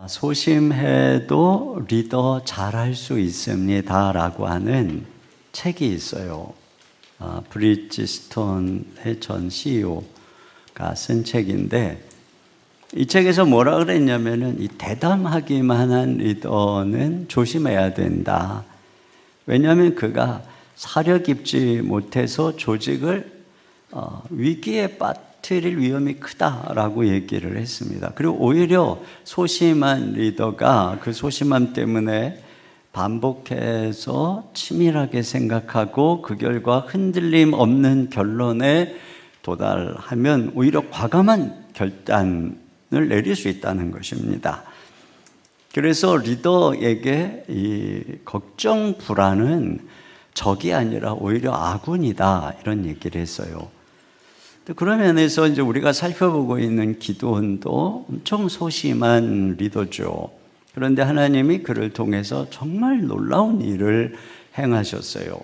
소심해도 리더 잘할 수 있습니다 라고 하는 책이 있어요. 브리지스톤의 전 CEO가 쓴 책인데, 이 책에서 뭐라 그랬냐면은 이 대담하기만 한 리더는 조심해야 된다. 왜냐하면 그가 사려 깊지 못해서 조직을 위기에 빠뜨릴 위험이 크다라고 얘기를 했습니다. 그리고 오히려 소심한 리더가 그 소심함 때문에 반복해서 치밀하게 생각하고 그 결과 흔들림 없는 결론에 도달하면 오히려 과감한 결단을 내릴 수 있다는 것입니다. 그래서 리더에게 이 걱정, 불안은 적이 아니라 오히려 아군이다, 이런 얘기를 했어요. 그런 면에서 이제 우리가 살펴보고 있는 기드온도 엄청 소심한 리더죠. 그런데 하나님이 그를 통해서 정말 놀라운 일을 행하셨어요.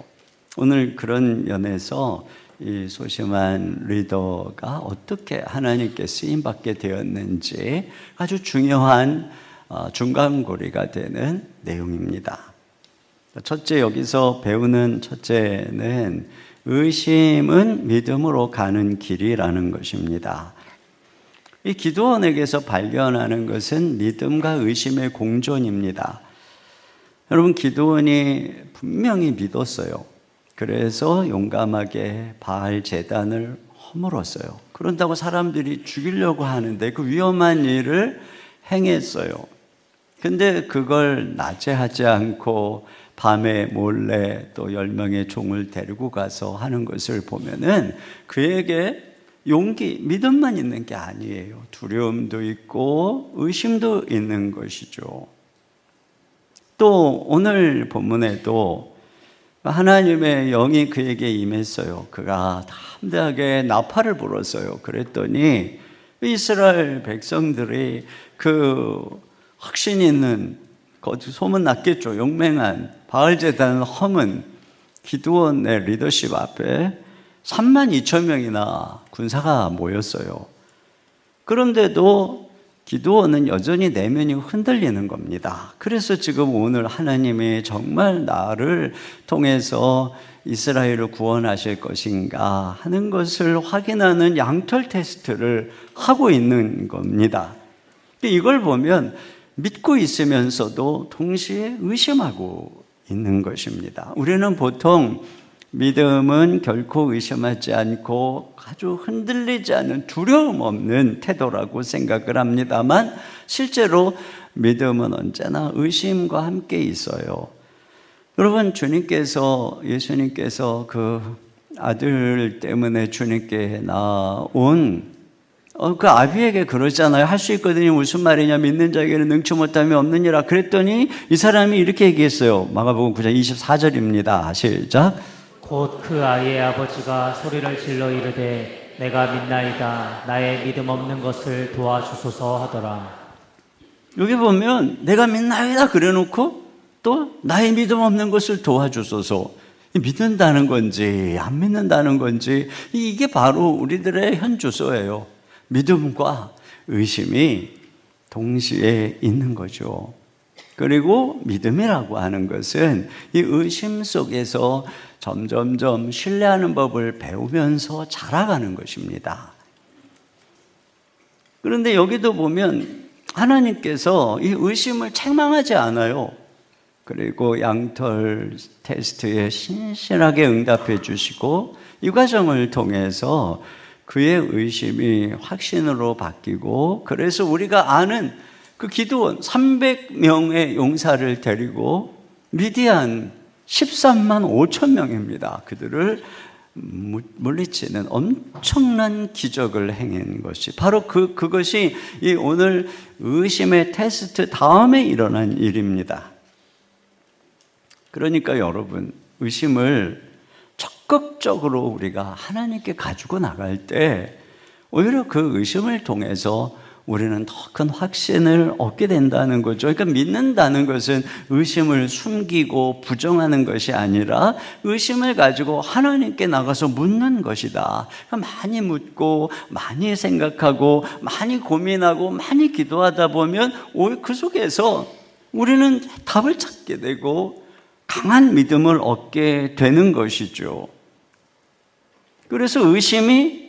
오늘 그런 면에서 이 소심한 리더가 어떻게 하나님께 쓰임받게 되었는지 아주 중요한 중간고리가 되는 내용입니다. 첫째, 여기서 배우는 첫째는 의심은 믿음으로 가는 길이라는 것입니다. 이 기드온에게서 발견하는 것은 믿음과 의심의 공존입니다. 여러분, 기드온이 분명히 믿었어요. 그래서 용감하게 바알 제단을 허물었어요. 그런다고 사람들이 죽이려고 하는데 그 위험한 일을 행했어요. 근데 그걸 낮에 하지 않고 밤에 몰래 또 10명의 종을 데리고 가서 하는 것을 보면은 그에게 용기, 믿음만 있는 게 아니에요. 두려움도 있고 의심도 있는 것이죠. 또 오늘 본문에도 하나님의 영이 그에게 임했어요. 그가 담대하게 나팔을 불었어요. 그랬더니 이스라엘 백성들이 그 확신 있는, 소문 났겠죠. 용맹한 바알 제단을 허문 기드온의 리더십 앞에 32,000명이나 군사가 모였어요. 그런데도 기드온은 여전히 내면이 흔들리는 겁니다. 그래서 지금 오늘 하나님이 정말 나를 통해서 이스라엘을 구원하실 것인가 하는 것을 확인하는 양털 테스트를 하고 있는 겁니다. 이걸 보면 믿고 있으면서도 동시에 의심하고 있는 것입니다. 우리는 보통 믿음은 결코 의심하지 않고 아주 흔들리지 않은 두려움 없는 태도라고 생각을 합니다만, 실제로 믿음은 언제나 의심과 함께 있어요. 여러분, 예수님께서 그 아들 때문에 주님께 나온 그 아비에게 그러잖아요. 할 수 있거든요. 무슨 말이냐, 믿는 자에게는 능치 못함이 없느니라. 그랬더니 이 사람이 이렇게 얘기했어요. 마가복음 9장 24절입니다. 시작. 곧 그 아이의 아버지가 소리를 질러 이르되 내가 믿나이다, 나의 믿음 없는 것을 도와주소서 하더라. 여기 보면 내가 믿나이다 그래놓고 또 나의 믿음 없는 것을 도와주소서. 믿는다는 건지 안 믿는다는 건지, 이게 바로 우리들의 현주소예요. 믿음과 의심이 동시에 있는 거죠. 그리고 믿음이라고 하는 것은 이 의심 속에서 점점점 신뢰하는 법을 배우면서 자라가는 것입니다. 그런데 여기도 보면 하나님께서 이 의심을 책망하지 않아요. 그리고 양털 테스트에 신실하게 응답해 주시고 이 과정을 통해서 그의 의심이 확신으로 바뀌고, 그래서 우리가 아는 그 기드온 300명의 용사를 데리고 미디안 13만 5천 명입니다. 그들을 물리치는 엄청난 기적을 행한 것이 바로 그것이 이 오늘 의심의 테스트 다음에 일어난 일입니다. 그러니까 여러분, 의심을 적극적으로 우리가 하나님께 가지고 나갈 때 오히려 그 의심을 통해서 우리는 더 큰 확신을 얻게 된다는 거죠. 그러니까 믿는다는 것은 의심을 숨기고 부정하는 것이 아니라 의심을 가지고 하나님께 나가서 묻는 것이다. 그러니까 많이 묻고 많이 생각하고 많이 고민하고 많이 기도하다 보면 그 속에서 우리는 답을 찾게 되고 강한 믿음을 얻게 되는 것이죠. 그래서 의심이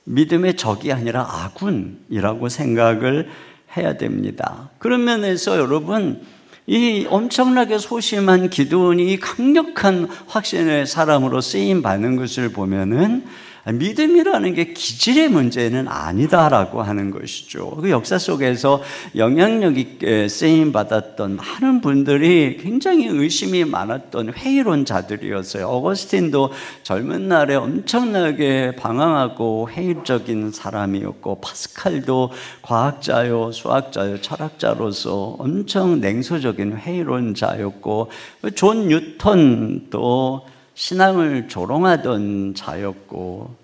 믿음의 적이 아니라 아군이라고 생각을 해야 됩니다. 그런 면에서 여러분, 이 엄청나게 소심한 기드온이 강력한 확신의 사람으로 쓰임 받는 것을 보면은 믿음이라는 게 기질의 문제는 아니다라고 하는 것이죠. 그 역사 속에서 영향력 있게 쓰임 받았던 많은 분들이 굉장히 의심이 많았던 회의론자들이었어요. 어거스틴도 젊은 날에 엄청나게 방황하고 회의적인 사람이었고, 파스칼도 과학자요, 수학자요, 철학자로서 엄청 냉소적인 회의론자였고, 존 뉴턴도 신앙을 조롱하던 자였고,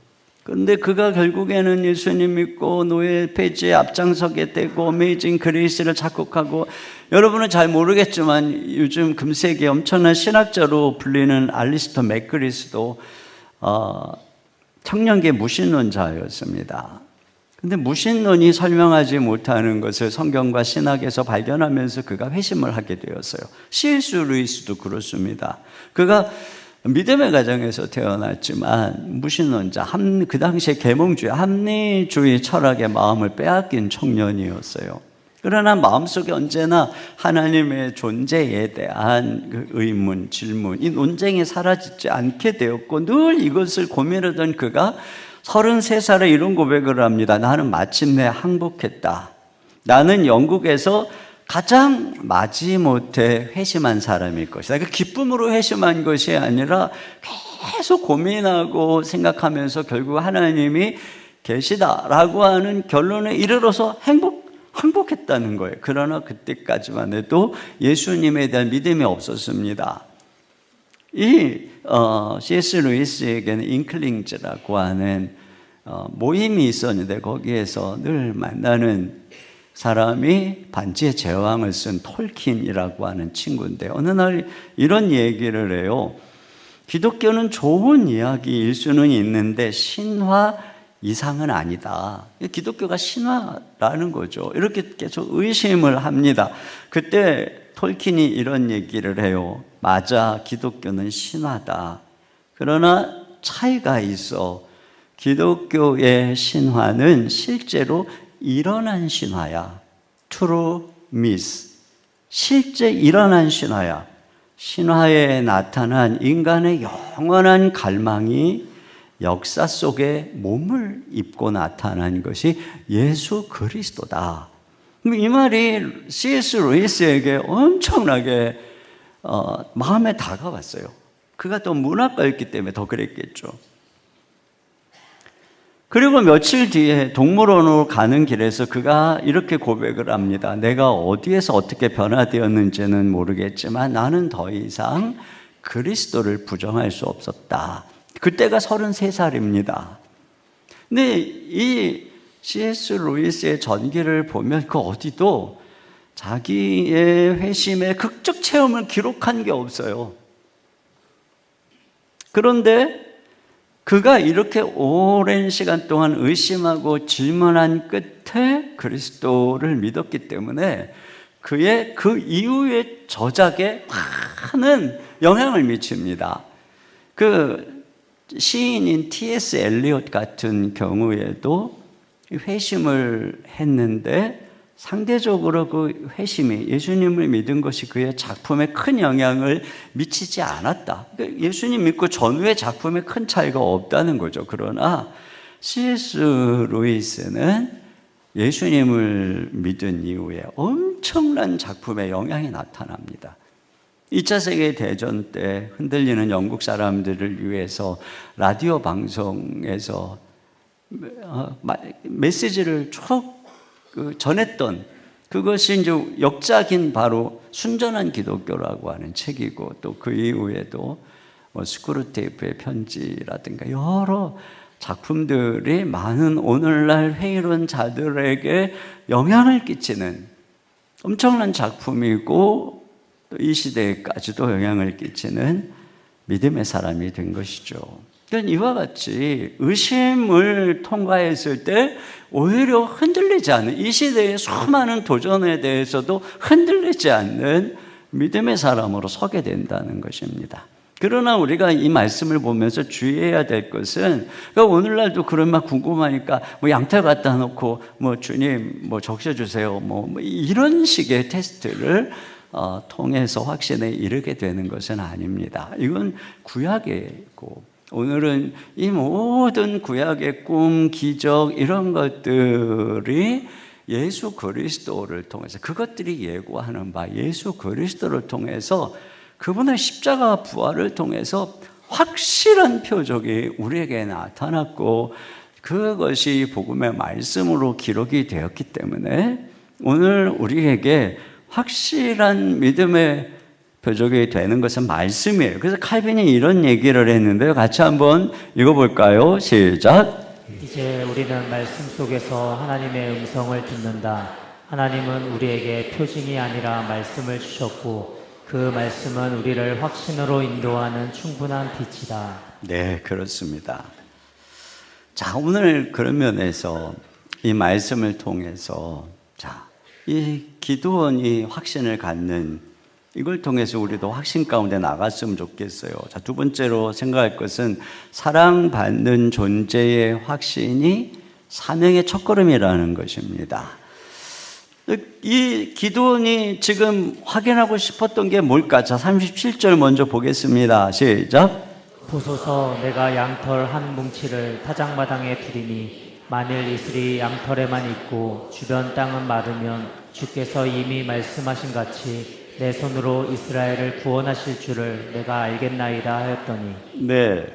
그런데 그가 결국에는 예수님 믿고 노예 폐지에 앞장서게 되고 어메이징 그레이스를 작곡하고, 여러분은 잘 모르겠지만 요즘 금세기 엄청난 신학자로 불리는 알리스터 맥그리스도 청년기 무신론자였습니다. 근데 무신론이 설명하지 못하는 것을 성경과 신학에서 발견하면서 그가 회심을 하게 되었어요. C.S. 루이스도 그렇습니다. 그가 믿음의 가정에서 태어났지만 무신론자, 그 당시에 계몽주의, 합리주의 철학의 마음을 빼앗긴 청년이었어요. 그러나 마음속에 언제나 하나님의 존재에 대한 그 의문, 질문, 이 논쟁이 사라지지 않게 되었고, 늘 이것을 고민하던 그가 33살에 이런 고백을 합니다. 나는 마침내 항복했다. 나는 영국에서 가장 마지못해 회심한 사람일 것이다. 그 기쁨으로 회심한 것이 아니라 계속 고민하고 생각하면서 결국 하나님이 계시다라고 하는 결론에 이르러서 항복했다는 거예요. 그러나 그때까지만 해도 예수님에 대한 믿음이 없었습니다. 이 C.S. 루이스에게는 잉클링즈라고 하는 모임이 있었는데, 거기에서 늘 만나는 사람이 반지의 제왕을 쓴 톨킨이라고 하는 친구인데, 어느 날 이런 얘기를 해요. 기독교는 좋은 이야기일 수는 있는데 신화 이상은 아니다. 기독교가 신화라는 거죠. 이렇게 계속 의심을 합니다. 그때 톨킨이 이런 얘기를 해요. 맞아, 기독교는 신화다. 그러나 차이가 있어. 기독교의 신화는 실제로 일어난 신화야. True myth. 실제 일어난 신화야. 신화에 나타난 인간의 영원한 갈망이 역사 속에 몸을 입고 나타난 것이 예수 그리스도다. 이 말이 C.S. 루이스에게 엄청나게 마음에 다가왔어요. 그가 또 문학가였기 때문에 더 그랬겠죠. 그리고 며칠 뒤에 동물원으로 가는 길에서 그가 이렇게 고백을 합니다. 내가 어디에서 어떻게 변화되었는지는 모르겠지만 나는 더 이상 그리스도를 부정할 수 없었다. 그때가 33살입니다. 근데 이 C.S. 루이스의 전기를 보면 그 어디도 자기의 회심의 극적 체험을 기록한 게 없어요. 그런데 그가 이렇게 오랜 시간 동안 의심하고 질문한 끝에 그리스도를 믿었기 때문에 그의 그 이후의 저작에 많은 영향을 미칩니다. 그 시인인 T.S. 엘리엇 같은 경우에도 회심을 했는데 상대적으로 그 회심이, 예수님을 믿은 것이 그의 작품에 큰 영향을 미치지 않았다. 그러니까 예수님 믿고 전후의 작품에 큰 차이가 없다는 거죠. 그러나 C.S. 루이스는 예수님을 믿은 이후에 엄청난 작품의 영향이 나타납니다. 2차 세계대전 때 흔들리는 영국 사람들을 위해서 라디오 방송에서 메시지를 쭉 전했던, 그것이 이제 역작인 바로 순전한 기독교라고 하는 책이고, 또 그 이후에도 스크루테이프의 편지라든가 여러 작품들이 많은 오늘날 회의론 자들에게 영향을 끼치는 엄청난 작품이고 또 이 시대에까지도 영향을 끼치는 믿음의 사람이 된 것이죠. 그러니까 이와 같이 의심을 통과했을 때 오히려 흔들리지 않는, 이 시대의 수많은 도전에 대해서도 흔들리지 않는 믿음의 사람으로 서게 된다는 것입니다. 그러나 우리가 이 말씀을 보면서 주의해야 될 것은, 그러니까 오늘날도 그런 막 궁금하니까 뭐 양털 갖다 놓고 뭐 주님 뭐 적셔주세요 뭐 이런 식의 테스트를 통해서 확신에 이르게 되는 것은 아닙니다. 이건 구약이고, 오늘은 이 모든 구약의 꿈, 기적 이런 것들이 예수 그리스도를 통해서, 그것들이 예고하는 바 예수 그리스도를 통해서, 그분의 십자가 부활을 통해서 확실한 표적이 우리에게 나타났고, 그것이 복음의 말씀으로 기록이 되었기 때문에 오늘 우리에게 확실한 믿음의 표적이 되는 것은 말씀이에요. 그래서 칼빈이 이런 얘기를 했는데요. 같이 한번 읽어볼까요? 시작. 이제 우리는 말씀 속에서 하나님의 음성을 듣는다. 하나님은 우리에게 표징이 아니라 말씀을 주셨고 그 말씀은 우리를 확신으로 인도하는 충분한 빛이다. 네, 그렇습니다. 자, 오늘 그런 면에서 이 말씀을 통해서 이 기도원이 확신을 갖는, 이걸 통해서 우리도 확신 가운데 나갔으면 좋겠어요. 자, 두 번째로 생각할 것은 사랑받는 존재의 확신이 사명의 첫걸음이라는 것입니다. 이 기도원이 지금 확인하고 싶었던 게 뭘까? 자, 37절 먼저 보겠습니다. 시작. 보소서, 내가 양털 한 뭉치를 타작마당에 두리니 만일 이슬이 양털에만 있고 주변 땅은 마르면 주께서 이미 말씀하신 같이 내 손으로 이스라엘을 구원하실 줄을 내가 알겠나이다 하였더니. 네.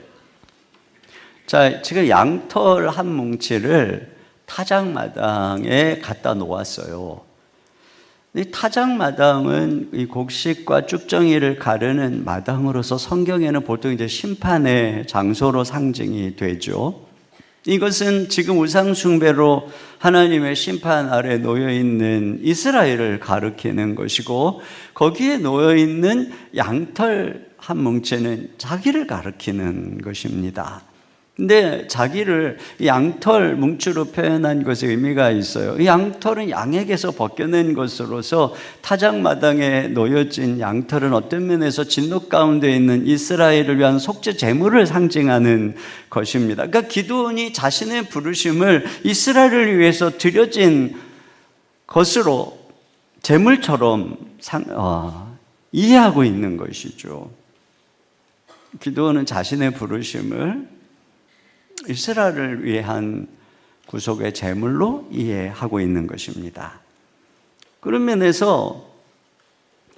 자, 지금 양털 한 뭉치를 타작마당에 갖다 놓았어요. 이 타작마당은 이 곡식과 쭉정이를 가르는 마당으로서 성경에는 보통 이제 심판의 장소로 상징이 되죠. 이것은 지금 우상숭배로 하나님의 심판 아래 놓여있는 이스라엘을 가리키는 것이고, 거기에 놓여있는 양털 한 뭉치는 자기를 가리키는 것입니다. 근데 자기를 양털 뭉치로 표현한 것에 의미가 있어요. 이 양털은 양에게서 벗겨낸 것으로서 타작마당에 놓여진 양털은 어떤 면에서 진노 가운데 있는 이스라엘을 위한 속죄 제물을 상징하는 것입니다. 그러니까 기드온이 자신의 부르심을 이스라엘을 위해서 드려진 것으로 제물처럼 이해하고 있는 것이죠. 기드온은 자신의 부르심을 이스라엘을 위한 구속의 제물로 이해하고 있는 것입니다. 그런 면에서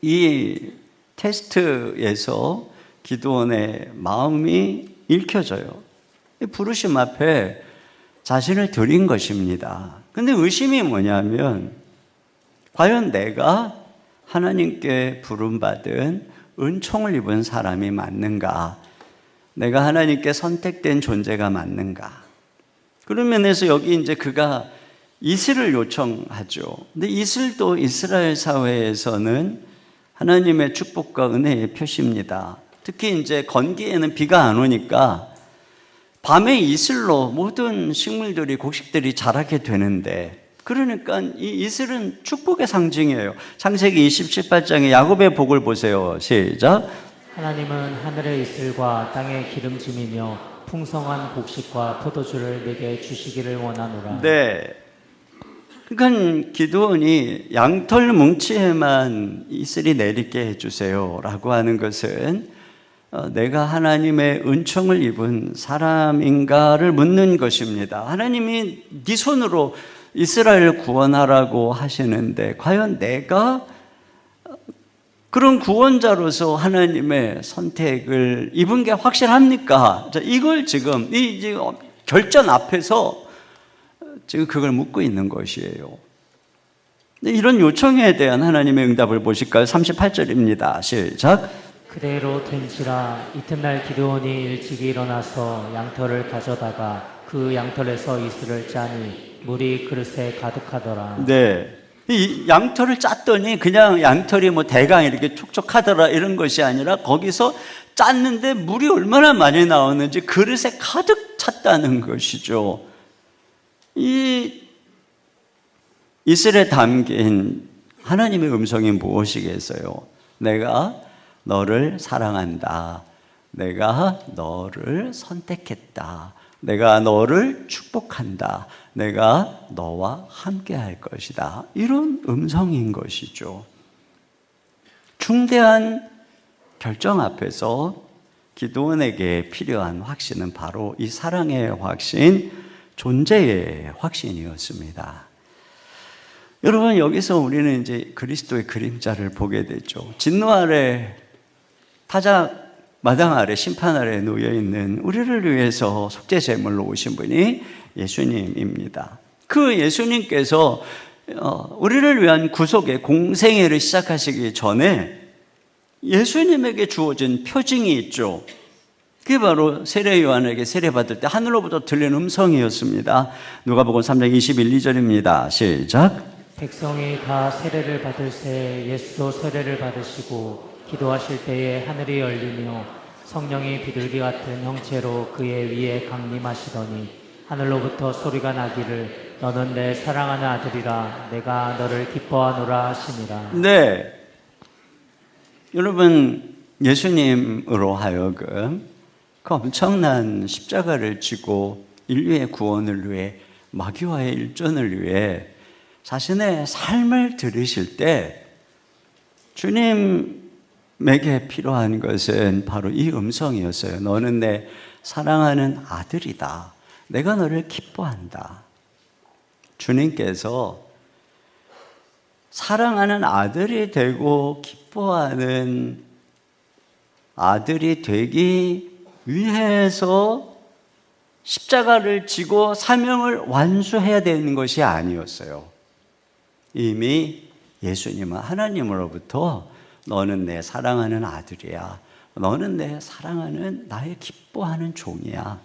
이 테스트에서 기드온의 마음이 읽혀져요. 부르심 앞에 자신을 드린 것입니다. 근데 의심이 뭐냐면, 과연 내가 하나님께 부름받은 은총을 입은 사람이 맞는가? 내가 하나님께 선택된 존재가 맞는가? 그런 면에서 여기 이제 그가 이슬을 요청하죠. 근데 이슬도 이스라엘 사회에서는 하나님의 축복과 은혜의 표시입니다. 특히 이제 건기에는 비가 안 오니까 밤에 이슬로 모든 식물들이, 곡식들이 자라게 되는데, 그러니까 이 이슬은 축복의 상징이에요. 창세기 28장의 야곱의 복을 보세요. 시작. 하나님은 하늘의 이슬과 땅의 기름짐이며 풍성한 곡식과 포도주를 내게 주시기를 원하노라. 네. 그러니까 기드온이 양털 뭉치에만 이슬이 내리게 해주세요 라고 하는 것은 내가 하나님의 은총을 입은 사람인가를 묻는 것입니다. 하나님이 네 손으로 이스라엘을 구원하라고 하시는데, 과연 내가 그런 구원자로서 하나님의 선택을 입은 게 확실합니까? 자, 이걸 지금 이 결전 앞에서 지금 그걸 묻고 있는 것이에요. 이런 요청에 대한 하나님의 응답을 보실까요? 38절입니다. 시작. 그대로 된지라 이튿날 기드온이 일찍이 일어나서 양털을 가져다가 그 양털에서 이슬을 짜니 물이 그릇에 가득하더라. 네. 이 양털을 짰더니 그냥 양털이 뭐 대강 이렇게 촉촉하더라 이런 것이 아니라 거기서 짰는데 물이 얼마나 많이 나오는지 그릇에 가득 찼다는 것이죠. 이 이슬에 담긴 하나님의 음성이 무엇이겠어요? 내가 너를 사랑한다. 내가 너를 선택했다. 내가 너를 축복한다. 내가 너와 함께 할 것이다. 이런 음성인 것이죠. 중대한 결정 앞에서 기드온에게 필요한 확신은 바로 이 사랑의 확신, 존재의 확신이었습니다. 여러분, 여기서 우리는 이제 그리스도의 그림자를 보게 되죠. 진노 아래, 타작 마당 아래, 심판 아래 놓여 있는 우리를 위해서 속죄 제물로 오신 분이 예수님입니다. 그 예수님께서 우리를 위한 구속의 공생애를 시작하시기 전에 예수님에게 주어진 표징이 있죠. 그게 바로 세례 요한에게 세례받을 때 하늘로부터 들린 음성이었습니다. 누가복음 3장 21, 2절입니다. 시작. 백성이 다 세례를 받을 새 예수도 세례를 받으시고 기도하실 때에 하늘이 열리며 성령이 비둘기 같은 형체로 그의 위에 강림하시더니 하늘로부터 소리가 나기를 너는 내 사랑하는 아들이라 내가 너를 기뻐하노라 하시니라. 네, 여러분, 예수님으로 하여금 그 엄청난 십자가를 지고 인류의 구원을 위해, 마귀와의 일전을 위해 자신의 삶을 들으실 때 주님에게 필요한 것은 바로 이 음성이었어요. 너는 내 사랑하는 아들이다. 내가 너를 기뻐한다. 주님께서 사랑하는 아들이 되고 기뻐하는 아들이 되기 위해서 십자가를 지고 사명을 완수해야 되는 것이 아니었어요. 이미 예수님은 하나님으로부터 너는 내 사랑하는 아들이야. 너는 내 사랑하는 나의 기뻐하는 종이야.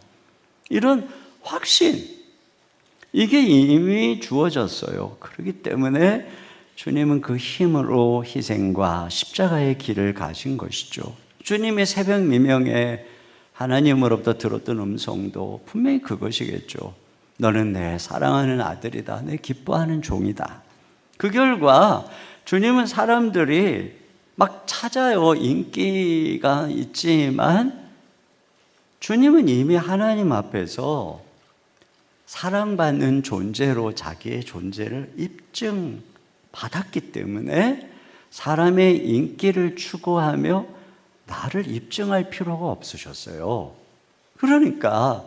이런 확신, 이게 이미 주어졌어요. 그렇기 때문에 주님은 그 힘으로 희생과 십자가의 길을 가신 것이죠. 주님의 새벽 미명에 하나님으로부터 들었던 음성도 분명히 그것이겠죠. 너는 내 사랑하는 아들이다. 내 기뻐하는 종이다. 그 결과 주님은 사람들이 막 찾아요. 인기가 있지만 주님은 이미 하나님 앞에서 사랑받는 존재로 자기의 존재를 입증받았기 때문에 사람의 인기를 추구하며 나를 입증할 필요가 없으셨어요. 그러니까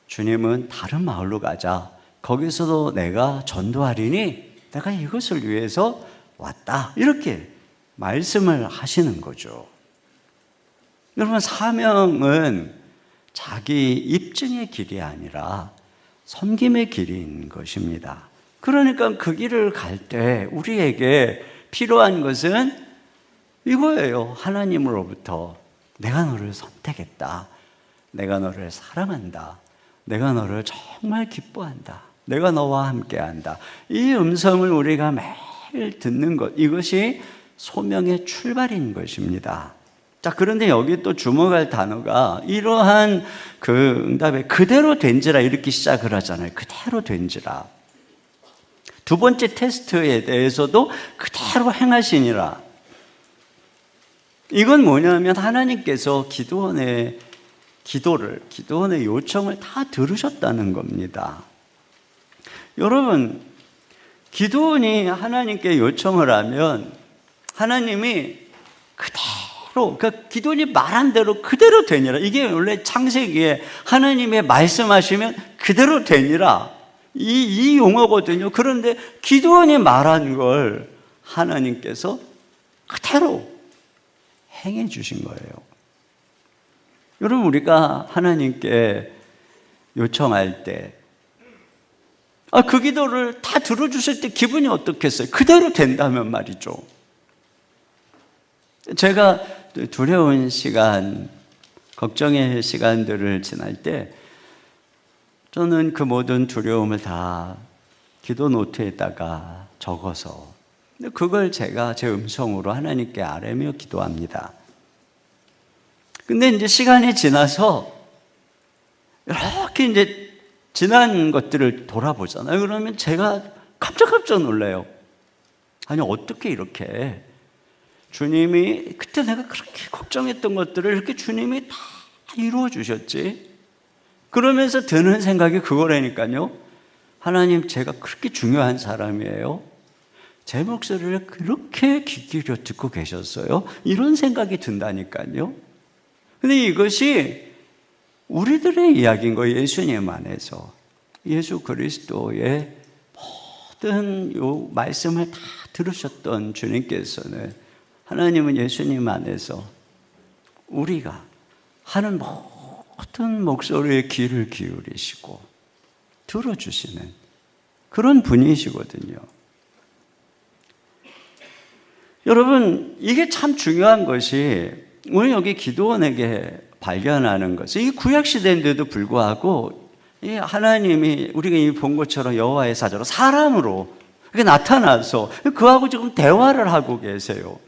주님은 다른 마을로 가자. 거기서도 내가 전도하리니 내가 이것을 위해서 왔다. 이렇게 말씀을 하시는 거죠. 여러분, 사명은 자기 입증의 길이 아니라 섬김의 길인 것입니다. 그러니까 그 길을 갈 때 우리에게 필요한 것은 이거예요. 하나님으로부터 내가 너를 선택했다. 내가 너를 사랑한다. 내가 너를 정말 기뻐한다. 내가 너와 함께한다. 이 음성을 우리가 매일 듣는 것, 이것이 소명의 출발인 것입니다. 자, 그런데 여기 또 주목할 단어가 이러한 그 응답에 그대로 된지라 이렇게 시작을 하잖아요. 그대로 된지라. 두 번째 테스트에 대해서도 그대로 행하시니라. 이건 뭐냐면 하나님께서 기드온의 요청을 다 들으셨다는 겁니다. 여러분, 기드온이 하나님께 요청을 하면 하나님이 그대로, 그러니까 기드온이 말한 대로 그대로 되니라. 이게 원래 창세기에 하나님의 말씀하시면 그대로 되니라. 이 용어거든요. 그런데 기드온이 말한 걸 하나님께서 그대로 행해 주신 거예요. 여러분, 우리가 하나님께 요청할 때 그 기도를 다 들어주실 때 기분이 어떻겠어요? 그대로 된다면 말이죠. 제가 두려운 시간, 걱정의 시간들을 지날 때 저는 그 모든 두려움을 다 기도 노트에다가 적어서 그걸 제가 제 음성으로 하나님께 아뢰며 기도합니다. 근데 이제 시간이 지나서 이렇게 이제 지난 것들을 돌아보잖아요. 그러면 제가 깜짝 놀라요. 아니, 어떻게 이렇게 주님이 그때 내가 그렇게 걱정했던 것들을 이렇게 주님이 다 이루어 주셨지? 그러면서 드는 생각이 그거라니까요. 하나님, 제가 그렇게 중요한 사람이에요? 제 목소리를 그렇게 귀 기울여 듣고 계셨어요? 이런 생각이 든다니까요. 근데 이것이 우리들의 이야기인 거예요. 예수님 안에서. 예수 그리스도의 모든 요 말씀을 다 들으셨던 주님께서는, 하나님은 예수님 안에서 우리가 하는 모든 목소리에 귀를 기울이시고 들어주시는 그런 분이시거든요. 여러분, 이게 참 중요한 것이, 오늘 여기 기도원에게 발견하는 것은, 이 구약시대인데도 불구하고 이 하나님이 우리가 이미 본 것처럼 여호와의 사자로 사람으로 이렇게 나타나서 그하고 지금 대화를 하고 계세요.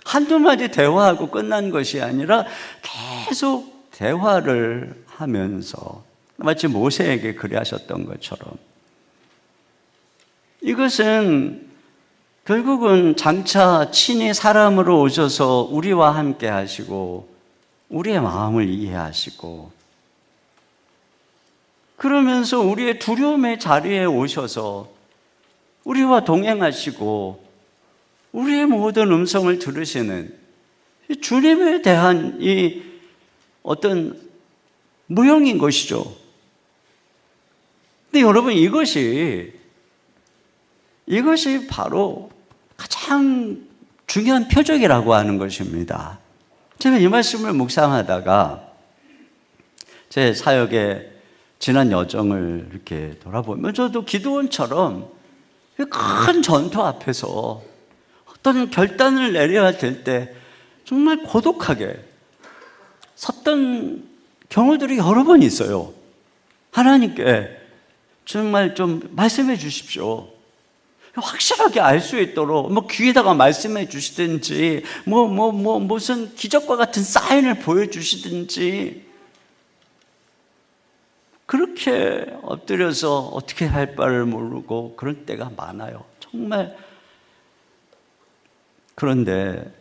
한두 마디 대화하고 끝난 것이 아니라 계속 대화를 하면서, 마치 모세에게 그리하셨던 것처럼, 이것은 결국은 장차 친히 사람으로 오셔서 우리와 함께 하시고 우리의 마음을 이해하시고, 그러면서 우리의 두려움의 자리에 오셔서 우리와 동행하시고 우리의 모든 음성을 들으시는 주님에 대한 이 어떤 무형인 것이죠. 근데 여러분, 이것이 바로 가장 중요한 표적이라고 하는 것입니다. 제가 이 말씀을 묵상하다가 제 사역의 지난 여정을 이렇게 돌아보면, 저도 기도원처럼 큰 전투 앞에서 어떤 결단을 내려야 될 때 정말 고독하게 섰던 경우들이 여러 번 있어요. 하나님께 정말 좀 말씀해 주십시오. 확실하게 알 수 있도록 귀에다가 말씀해 주시든지 무슨 기적과 같은 사인을 보여주시든지, 그렇게 엎드려서 어떻게 할 바를 모르고 그런 때가 많아요. 정말. 그런데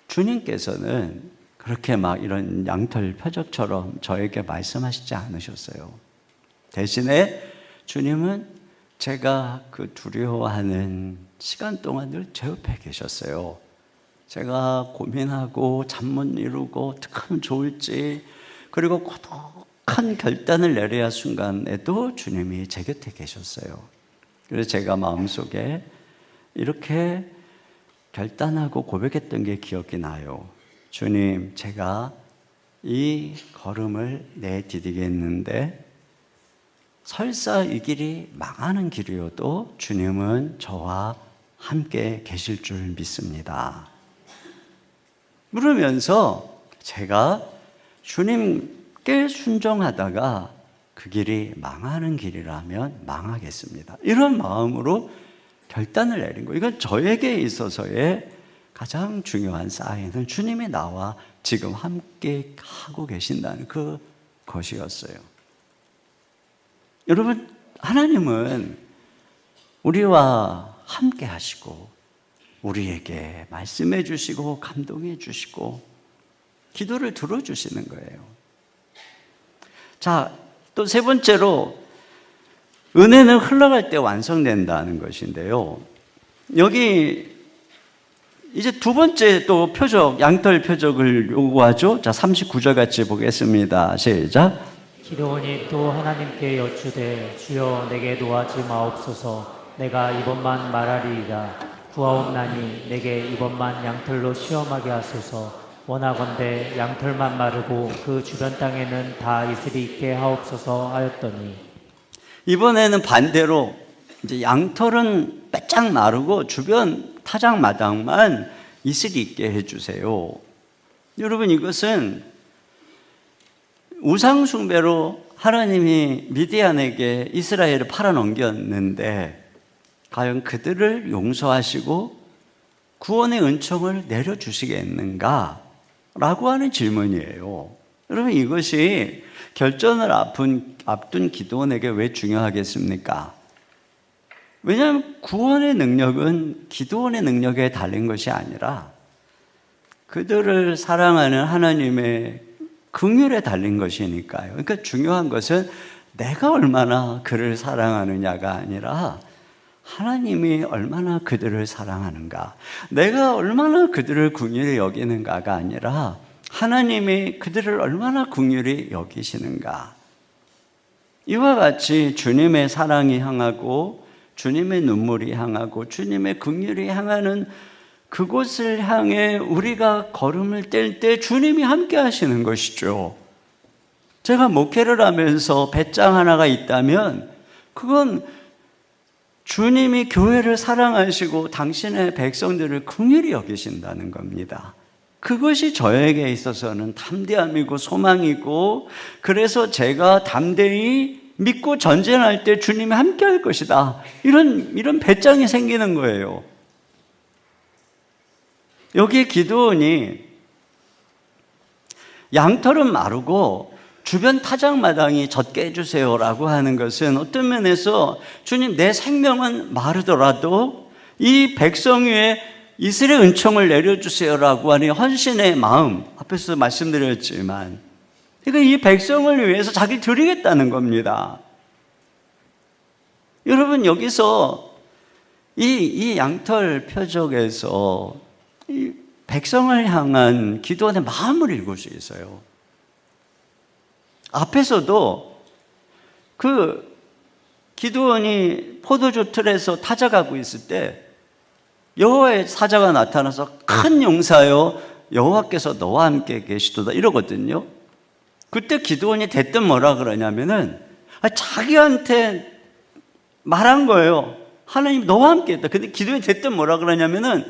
주님께서는 그렇게 막 이런 양털 표적처럼 저에게 말씀하시지 않으셨어요. 대신에 주님은 제가 그 두려워하는 시간 동안 늘 제 옆에 계셨어요. 제가 고민하고 잠 못 이루고 어떻게 하면 좋을지, 그리고 고독한 결단을 내려야 할 순간에도 주님이 제 곁에 계셨어요. 그래서 제가 마음속에 이렇게 결단하고 고백했던 게 기억이 나요. 주님, 제가 이 걸음을 내디디겠는데 설사 이 길이 망하는 길이어도 주님은 저와 함께 계실 줄 믿습니다. 그러면서 제가 주님께 순종하다가 그 길이 망하는 길이라면 망하겠습니다. 이런 마음으로 결단을 내린 거예요. 이건 저에게 있어서의 가장 중요한 사인은 주님이 나와 지금 함께 하고 계신다는 그 것이었어요. 여러분, 하나님은 우리와 함께 하시고 우리에게 말씀해 주시고 감동해 주시고 기도를 들어주시는 거예요. 자, 또 세 번째로, 은혜는 흘러갈 때 완성된다는 것인데요. 여기 이제 두 번째 또 표적, 양털 표적을 요구하죠. 자, 39절 같이 보겠습니다. 시작. 기도원이 또 하나님께 여쭈되 주여 내게 노하지 마옵소서. 내가 이번만 말하리이다. 구하옵나니 내게 이번만 양털로 시험하게 하소서. 원하건대 양털만 마르고 그 주변 땅에는 다 이슬이 있게 하옵소서 하였더니, 이번에는 반대로 이제 양털은 빼짝 마르고 주변 타작마당만 이슬이 있게 해주세요. 여러분, 이것은 우상숭배로 하나님이 미디안에게 이스라엘을 팔아넘겼는데 과연 그들을 용서하시고 구원의 은총을 내려주시겠는가? 라고 하는 질문이에요. 여러분, 이것이 결전을 앞둔 기도원에게 왜 중요하겠습니까? 왜냐하면 구원의 능력은 기도원의 능력에 달린 것이 아니라 그들을 사랑하는 하나님의 긍휼에 달린 것이니까요. 그러니까 중요한 것은 내가 얼마나 그를 사랑하느냐가 아니라 하나님이 얼마나 그들을 사랑하는가, 내가 얼마나 그들을 긍휼히 여기는가가 아니라 하나님이 그들을 얼마나 긍휼히 여기시는가. 이와 같이 주님의 사랑이 향하고 주님의 눈물이 향하고 주님의 긍휼이 향하는 그곳을 향해 우리가 걸음을 뗄 때 주님이 함께 하시는 것이죠. 제가 목회를 하면서 배짱 하나가 있다면 그건 주님이 교회를 사랑하시고 당신의 백성들을 긍휼히 여기신다는 겁니다. 그것이 저에게 있어서는 담대함이고 소망이고, 그래서 제가 담대히 믿고 전쟁할 때 주님이 함께 할 것이다, 이런 배짱이 생기는 거예요. 여기 기드온이 양털은 마르고 주변 타작마당이 젖게 해주세요라고 하는 것은 어떤 면에서 주님, 내 생명은 마르더라도 이 백성 위에 이스라엘 은총을 내려주세요라고 하는 헌신의 마음, 앞에서 말씀드렸지만, 그러니까 이 백성을 위해서 자기 드리겠다는 겁니다. 여러분, 여기서 이 양털 표적에서 이 백성을 향한 기도원의 마음을 읽을 수 있어요. 앞에서도 그 기드온이 포도주 틀에서 타작하고 있을 때 여호와의 사자가 나타나서 큰 용사여, 여호와께서 너와 함께 계시도다 이러거든요. 그때 기드온이 대뜸 뭐라 그러냐면은 자기한테 말한 거예요. 하나님 너와 함께 있다. 근데 기드온이 대뜸 뭐라 그러냐면은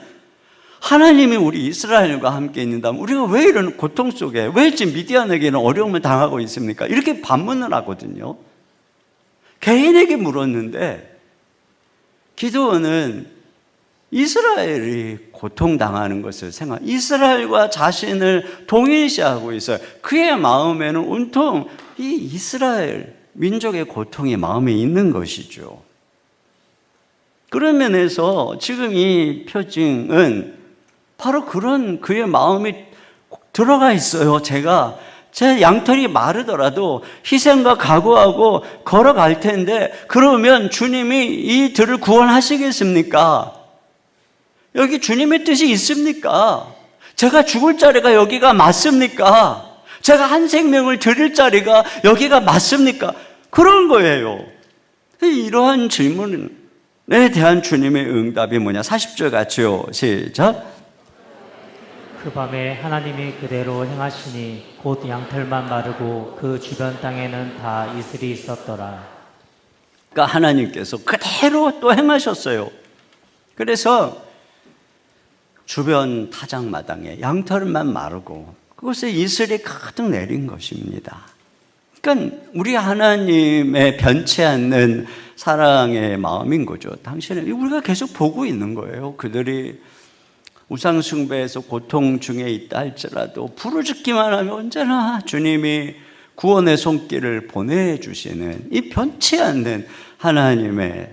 하나님이 우리 이스라엘과 함께 있는다면 우리가 왜 이런 고통 속에, 왜 지금 미디안에게는 어려움을 당하고 있습니까? 이렇게 반문을 하거든요. 개인에게 물었는데 기드온은 이스라엘이 고통당하는 것을 이스라엘과 자신을 동일시하고 있어요. 그의 마음에는 온통 이 이스라엘 민족의 고통이 마음에 있는 것이죠. 그런 면에서 지금 이 표징은 바로 그런 그의 마음이 들어가 있어요. 제 양털이 마르더라도 희생과 각오하고 걸어갈 텐데, 그러면 주님이 이 들을 구원하시겠습니까? 여기 주님의 뜻이 있습니까? 제가 죽을 자리가 여기가 맞습니까? 제가 한 생명을 드릴 자리가 여기가 맞습니까? 그런 거예요. 이러한 질문에 대한 주님의 응답이 뭐냐? 40절 같이요. 시작. 그 밤에 하나님이 그대로 행하시니 곧 양털만 마르고 그 주변 땅에는 다 이슬이 있었더라. 그러니까 하나님께서 그대로 또 행하셨어요. 그래서 주변 타작마당에 양털만 마르고 그곳에 이슬이 가득 내린 것입니다. 그러니까 우리 하나님의 변치 않는 사랑의 마음인 거죠. 당신은 우리가 계속 보고 있는 거예요. 그들이 우상숭배에서 고통 중에 있다 할지라도 부르짖기만 하면 언제나 주님이 구원의 손길을 보내주시는 이 변치 않는 하나님의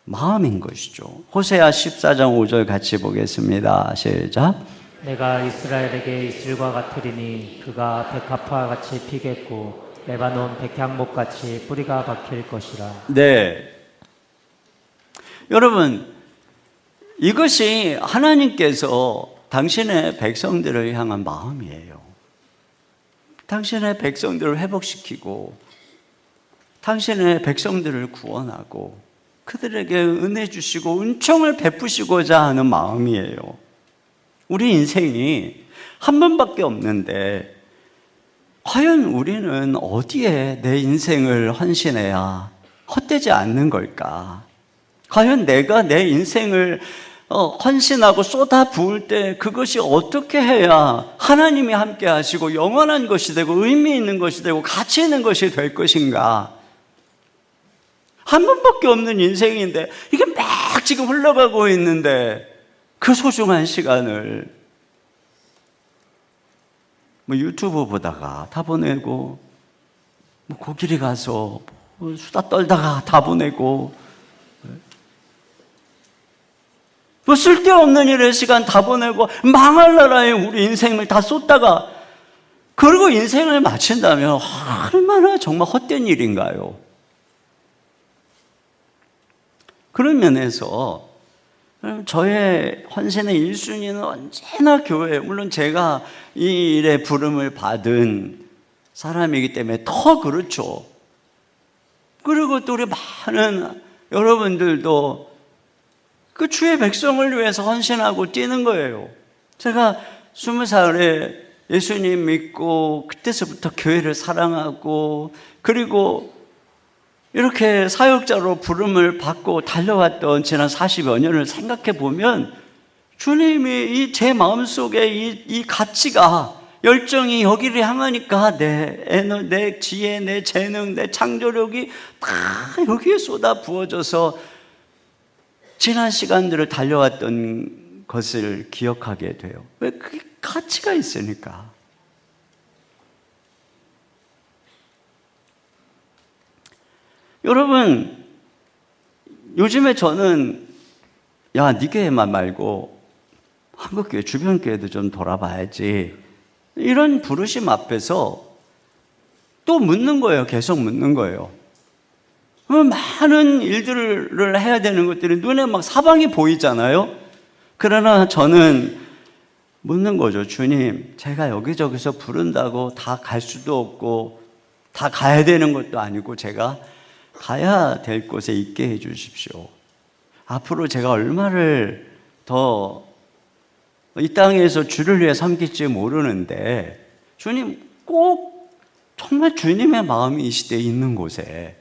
마음인 것이죠. 호세아 14장 5절 같이 보겠습니다. 시작. 내가 이스라엘에게 이슬과 같으리니 그가 백합화 같이 피겠고 레바논 백향목 같이 뿌리가 박힐 것이라. 네, 여러분, 이것이 하나님께서 당신의 백성들을 향한 마음이에요. 당신의 백성들을 회복시키고 당신의 백성들을 구원하고 그들에게 은혜 주시고 은총을 베푸시고자 하는 마음이에요. 우리 인생이 한 번밖에 없는데 과연 우리는 어디에 내 인생을 헌신해야 헛되지 않는 걸까? 과연 내가 내 인생을 헌신하고 쏟아 부을 때 그것이 어떻게 해야 하나님이 함께 하시고 영원한 것이 되고 의미 있는 것이 되고 가치 있는 것이 될 것인가? 한 번밖에 없는 인생인데 이게 막 지금 흘러가고 있는데 그 소중한 시간을 뭐 유튜브 보다가 다 보내고 뭐 코끼리 가서 뭐 수다 떨다가 다 보내고 뭐 쓸데없는 일에 시간 다 보내고 망할 나라에 우리 인생을 다 쏟다가 그리고 인생을 마친다면 얼마나 정말 헛된 일인가요? 그런 면에서 저의 헌신의 1순위는 언제나 교회, 물론 제가 이 일에 부름을 받은 사람이기 때문에 더 그렇죠. 그리고 또 우리 많은 여러분들도 그 주의 백성을 위해서 헌신하고 뛰는 거예요. 제가 20살에 예수님 믿고 그때서부터 교회를 사랑하고 그리고 이렇게 사역자로 부름을 받고 달려왔던 지난 40여 년을 생각해 보면 주님이 제 마음속에 이 가치가 열정이 여기를 향하니까 내 지혜, 내 재능, 내 창조력이 다 여기에 쏟아 부어져서 지난 시간들을 달려왔던 것을 기억하게 돼요. 왜? 그게 가치가 있으니까. 여러분, 요즘에 저는 야, 네 교회만 말고 한국교회 주변 교회도 좀 돌아봐야지 이런 부르심 앞에서 또 묻는 거예요. 계속 묻는 거예요. 많은 일들을 해야 되는 것들이 눈에 막 사방이 보이잖아요. 그러나 저는 묻는 거죠. 주님, 제가 여기저기서 부른다고 다 갈 수도 없고 다 가야 되는 것도 아니고 제가 가야 될 곳에 있게 해 주십시오. 앞으로 제가 얼마를 더 이 땅에서 주를 위해 섬길지 모르는데 주님 꼭 정말 주님의 마음이 이 시대에 있는 곳에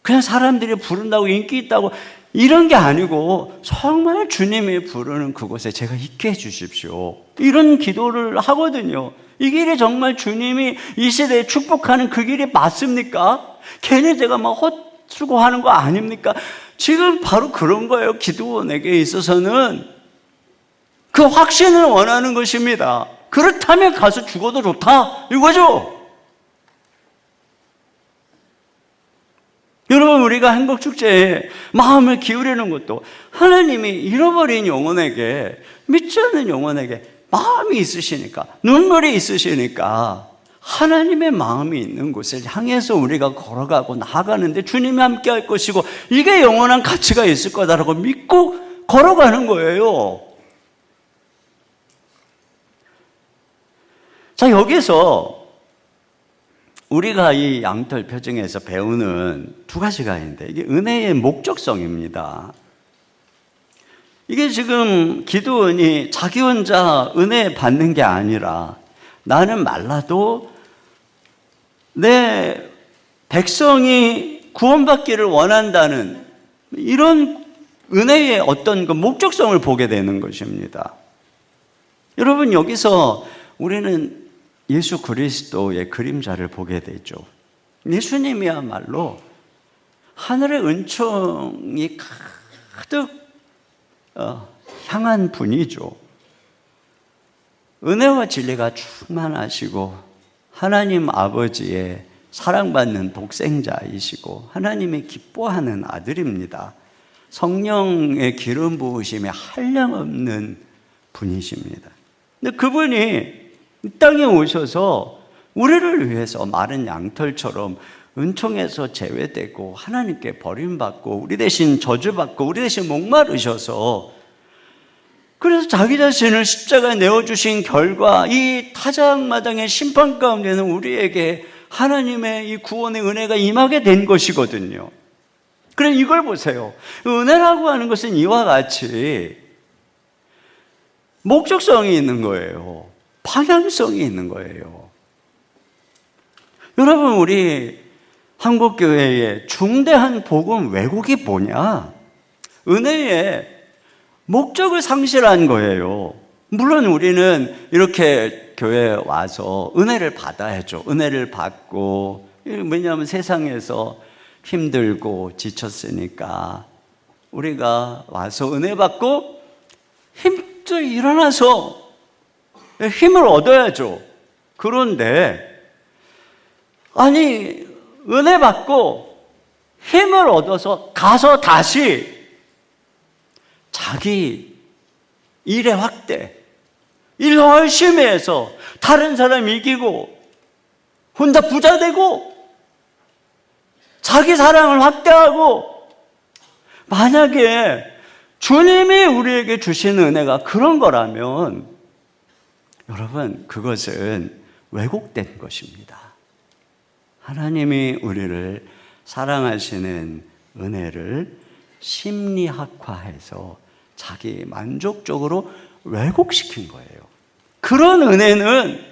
그냥 사람들이 부른다고 인기 있다고 이런 게 아니고 정말 주님이 부르는 그곳에 제가 있게 해 주십시오. 이런 기도를 하거든요. 이 길이 정말 주님이 이 시대에 축복하는 그 길이 맞습니까? 괜히 제가 막 헛수고하는 거 아닙니까? 지금 바로 그런 거예요. 기도원에게 있어서는 그 확신을 원하는 것입니다. 그렇다면 가서 죽어도 좋다 이거죠. 여러분, 우리가 행복축제에 마음을 기울이는 것도 하나님이 잃어버린 영혼에게, 믿지 않는 영혼에게 마음이 있으시니까, 눈물이 있으시니까 하나님의 마음이 있는 곳을 향해서 우리가 걸어가고 나아가는데 주님이 함께 할 것이고 이게 영원한 가치가 있을 거다라고 믿고 걸어가는 거예요. 자, 여기서 우리가 이 양털 표정에서 배우는 두 가지가 있는데 이게 은혜의 목적성입니다. 이게 지금 기도원이 자기 혼자 은혜 받는 게 아니라 나는 말라도 내 백성이 구원받기를 원한다는 이런 은혜의 어떤 그 목적성을 보게 되는 것입니다. 여러분, 여기서 우리는 예수 그리스도의 그림자를 보게 되죠. 예수님이야말로 하늘의 은총이 가득 향한 분이죠. 은혜와 진리가 충만하시고 하나님 아버지의 사랑받는 독생자이시고 하나님이 기뻐하는 아들입니다. 성령의 기름 부으심에 한량없는 분이십니다. 근데 그분이 이 땅에 오셔서 우리를 위해서 마른 양털처럼 은총에서 제외되고 하나님께 버림받고 우리 대신 저주받고 우리 대신 목마르셔서 그래서 자기 자신을 십자가에 내어주신 결과 이 타작마당의 심판 가운데는 우리에게 하나님의 이 구원의 은혜가 임하게 된 것이거든요. 그래, 이걸 보세요. 은혜라고 하는 것은 이와 같이 목적성이 있는 거예요. 방향성이 있는 거예요. 여러분, 우리 한국교회의 중대한 복음 왜곡이 뭐냐? 은혜의 목적을 상실한 거예요. 물론 우리는 이렇게 교회에 와서 은혜를 받아야죠. 은혜를 받고, 왜냐하면 세상에서 힘들고 지쳤으니까 우리가 와서 은혜 받고 힘도 일어나서 힘을 얻어야죠. 그런데 아니, 은혜 받고 힘을 얻어서 가서 다시 자기 일의 확대, 일 열심히 해서 다른 사람 이기고 혼자 부자 되고 자기 사랑을 확대하고, 만약에 주님이 우리에게 주시는 은혜가 그런 거라면 여러분, 그것은 왜곡된 것입니다. 하나님이 우리를 사랑하시는 은혜를 심리학화해서 자기 만족적으로 왜곡시킨 거예요. 그런 은혜는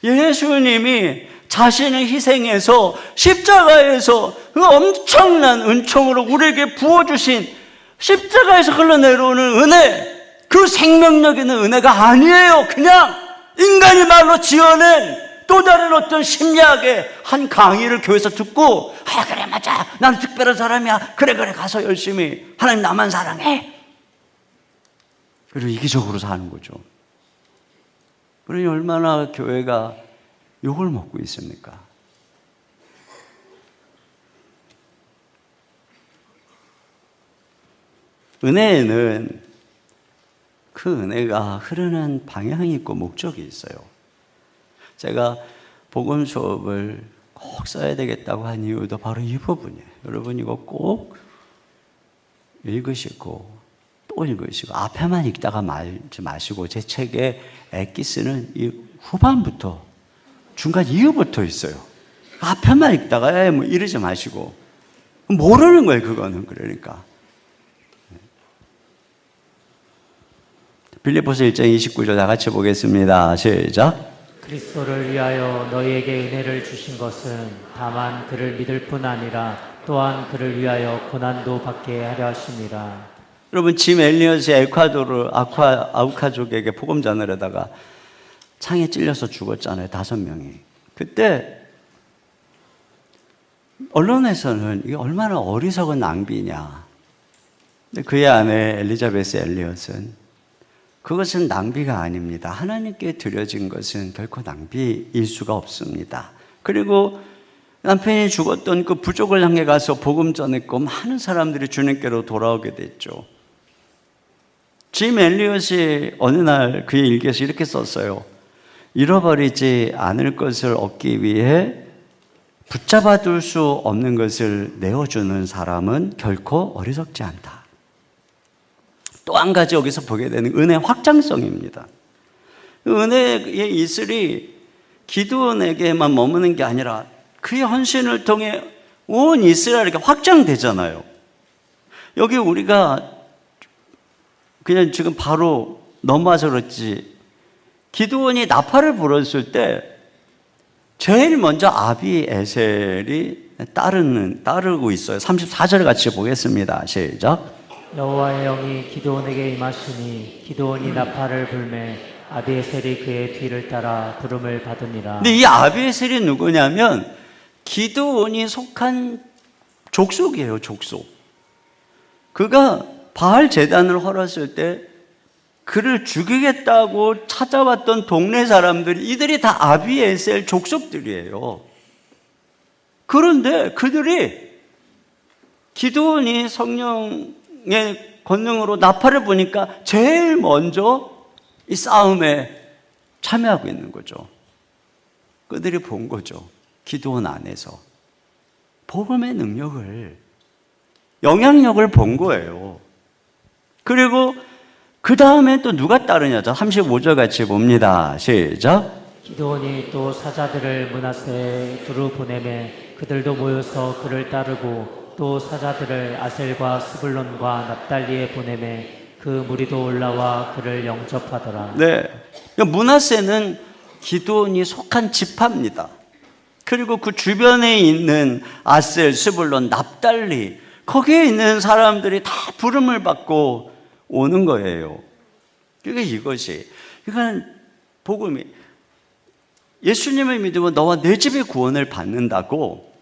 예수님이 자신을 희생해서 십자가에서 그 엄청난 은총으로 우리에게 부어주신 십자가에서 흘러내려오는 은혜, 그 생명력 있는 은혜가 아니에요. 그냥 인간이 말로 지어낸 또 다른 어떤 심리학의 한 강의를 교회에서 듣고, 아 그래 맞아, 나는 특별한 사람이야, 그래 가서 열심히 하나님 나만 사랑해, 그리고 이기적으로 사는 거죠. 그러니 얼마나 교회가 욕을 먹고 있습니까? 은혜에는 그 은혜가 흐르는 방향이 있고 목적이 있어요. 제가 복음 수업을 꼭 써야 되겠다고 한 이유도 바로 이 부분이에요. 여러분 이거 꼭 읽으시고 또 읽으시고, 앞에만 읽다가 말지 마시고, 제 책에 엑기스는 이 후반부터 중간 이후부터 있어요. 앞에만 읽다가 뭐 이러지 마시고, 모르는 거예요 그거는. 그러니까 빌립보서 1장 29절 다 같이 보겠습니다. 시작. 그리스도를 위하여 너희에게 은혜를 주신 것은 다만 그를 믿을 뿐 아니라 또한 그를 위하여 고난도 받게 하려 하심이라. 여러분, 짐 엘리엇이 에콰도르 아우카족에게 복음 전하려다가 창에 찔려서 죽었잖아요. 5명이. 그때 언론에서는 이게 얼마나 어리석은 낭비냐. 근데 그의 아내 엘리자베스 엘리엇은 그것은 낭비가 아닙니다. 하나님께 드려진 것은 결코 낭비일 수가 없습니다. 그리고 남편이 죽었던 그 부족을 향해 가서 복음 전했고 많은 사람들이 주님께로 돌아오게 됐죠. 짐 엘리엇이 어느 날 그의 일기에서 이렇게 썼어요. 잃어버리지 않을 것을 얻기 위해 붙잡아둘 수 없는 것을 내어주는 사람은 결코 어리석지 않다. 또 한 가지 여기서 보게 되는 은혜 확장성입니다. 은혜의 이슬이 기드온에게만 머무는 게 아니라 그의 헌신을 통해 온 이스라엘에게 확장되잖아요. 여기 우리가 그냥 지금 바로 넘어와서 그렇지, 기드온이 나팔을 불었을 때 제일 먼저 아비에셀이 따르고 있어요. 34절 같이 보겠습니다. 시작. 여호와의 영이 기드온에게 임하시니 기드온이 나팔을 불매 아비에셀이 그의 뒤를 따라 부름을 받으니라. 근데 이 아비에셀이 누구냐면 기드온이 속한 족속이에요. 족속. 그가 바알 제단을 헐었을 때 그를 죽이겠다고 찾아왔던 동네 사람들이, 이들이 다 아비에셀 족속들이에요. 그런데 그들이 기드온이 성령의 권능으로 나팔을 보니까 제일 먼저 이 싸움에 참여하고 있는 거죠. 그들이 본 거죠. 기드온 안에서 복음의 능력을, 영향력을 본 거예요. 그리고 그 다음에 또 누가 따르냐죠. 35절 같이 봅니다. 시작. 기드온이 또 사자들을 므낫세에 두루 보내매 그들도 모여서 그를 따르고 또 사자들을 아셀과 스불론과 납달리에 보내매 그 무리도 올라와 그를 영접하더라. 네, 므낫세는 기드온이 속한 지파입니다. 그리고 그 주변에 있는 아셀, 스불론, 납달리, 거기에 있는 사람들이 다 부름을 받고 오는 거예요. 그러니까 이것이, 그러니까 복음이 예수님을 믿으면 너와 내 집의 구원을 받는다고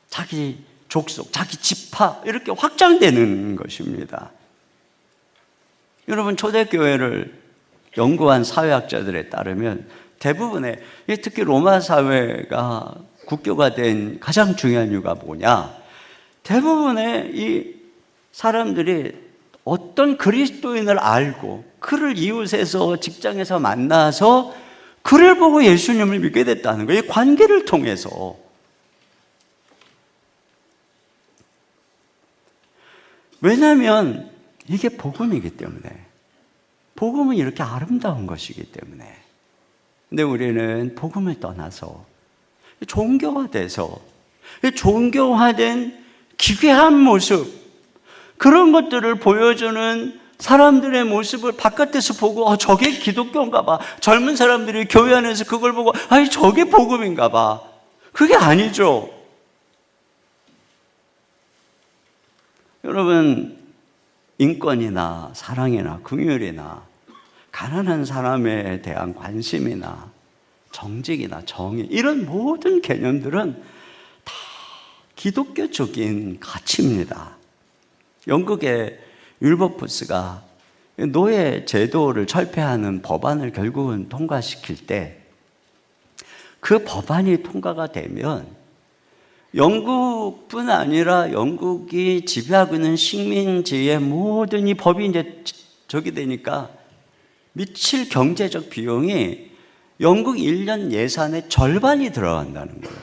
자기 족속, 자기 지파 이렇게 확장되는 것입니다. 여러분, 초대교회를 연구한 사회학자들에 따르면 대부분의, 특히 로마 사회가 국교가 된 가장 중요한 이유가 뭐냐? 대부분의 이 사람들이 어떤 그리스도인을 알고 그를 이웃에서 직장에서 만나서 그를 보고 예수님을 믿게 됐다는 거예요. 이 관계를 통해서. 왜냐하면 이게 복음이기 때문에, 복음은 이렇게 아름다운 것이기 때문에. 근데 우리는 복음을 떠나서 종교화돼서, 종교화된 기괴한 모습, 그런 것들을 보여주는 사람들의 모습을 바깥에서 보고 저게 기독교인가 봐. 젊은 사람들이 교회 안에서 그걸 보고 아니 저게 복음인가 봐. 그게 아니죠. 여러분, 인권이나 사랑이나 긍휼이나 가난한 사람에 대한 관심이나 정직이나 정의, 이런 모든 개념들은 다 기독교적인 가치입니다. 영국의 윌버포스가 노예 제도를 철폐하는 법안을 결국은 통과시킬 때, 그 법안이 통과가 되면 영국뿐 아니라 영국이 지배하고 있는 식민지의 모든 이 법이 이제 저기 되니까 미칠 경제적 비용이 영국 1년 예산의 절반이 들어간다는 거예요.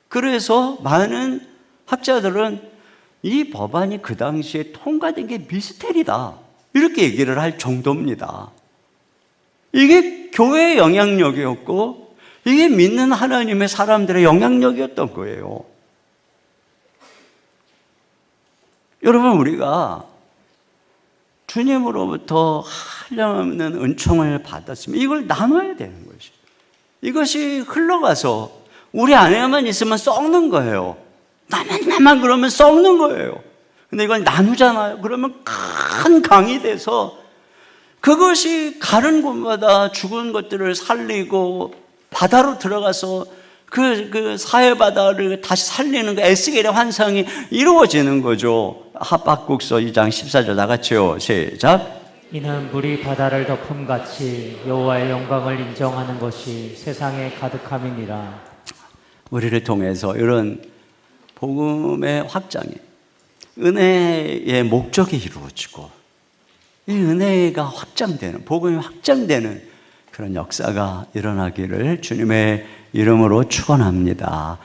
그래서 많은 학자들은 이 법안이 그 당시에 통과된 게 미스테리다, 이렇게 얘기를 할 정도입니다. 이게 교회의 영향력이었고 이게 믿는 하나님의 사람들의 영향력이었던 거예요. 여러분, 우리가 주님으로부터 한량없는 은총을 받았으면 이걸 나눠야 되는 것이. 이것이 흘러가서 우리 안에만 있으면 썩는 거예요. 나만 그러면 썩는 거예요. 근데 이걸 나누잖아요. 그러면 큰 강이 돼서 그것이 가는 곳마다 죽은 것들을 살리고 바다로 들어가서 그 사해 바다를 다시 살리는 그 에스겔의 환상이 이루어지는 거죠. 하박국서 2장 14절 다 같이요. 시작. 이는 물이 바다를 덮음같이 여호와의 영광을 인정하는 것이 세상에 가득함이니라. 우리를 통해서 이런 복음의 확장이, 은혜의 목적이 이루어지고 이 은혜가 확장되는, 복음이 확장되는 그런 역사가 일어나기를 주님의 이름으로 축원합니다.